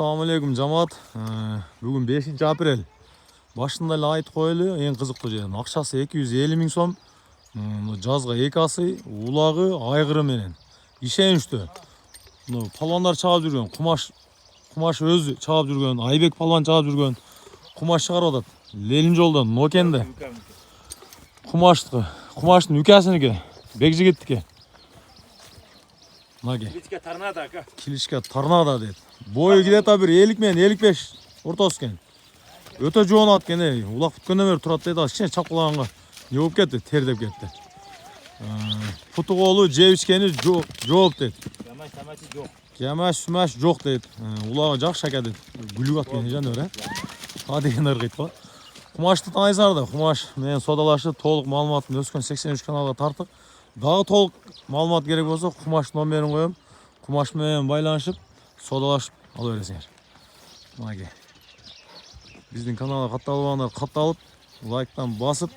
Assalamu alaikum jamaat. Bugün 5 aprel. Başında эле айтып коелу, эң кызыктуу жери. Акчасы 250 000 сом. Жазга 2 асы, улагы, айгыры менен. Ишеничтүү. Палвандар чыгып жүргөн, кумаш өзү чыгып жүргөн, Айбек палван чыгып жүргөн. Кумаш чыгарып атат. Ленин жолдон, Нокенде. Кумаштын үкәсиники, Бекжигиттики. Kilişke Tarnada deydi. Boyu gideta bir 50 men 55 ortası ken. Öte joğun at gene. Ulak putkenden beri turat deydi. Kişine çapkılağınga. Ne olup gitti? Terdep gitti. Putu oğlu Ceviçkeni joğup deydi. Kemeş sümeş joğuk deydi. Ulağı cak şaka deydi. Gülük at gene can öyle. Hadi yener git var. Kumaşты tanıysardı. Kumaş men sodalaştı. Толық malumatını Özkön 83 kanalga tartık. Daha толық malumat gerek olsa Kumaş numarini koyayım. Kumaş menен байланышып, содалашып ала бересиңер. Мына bizning kanalga катталып, лайктан басып,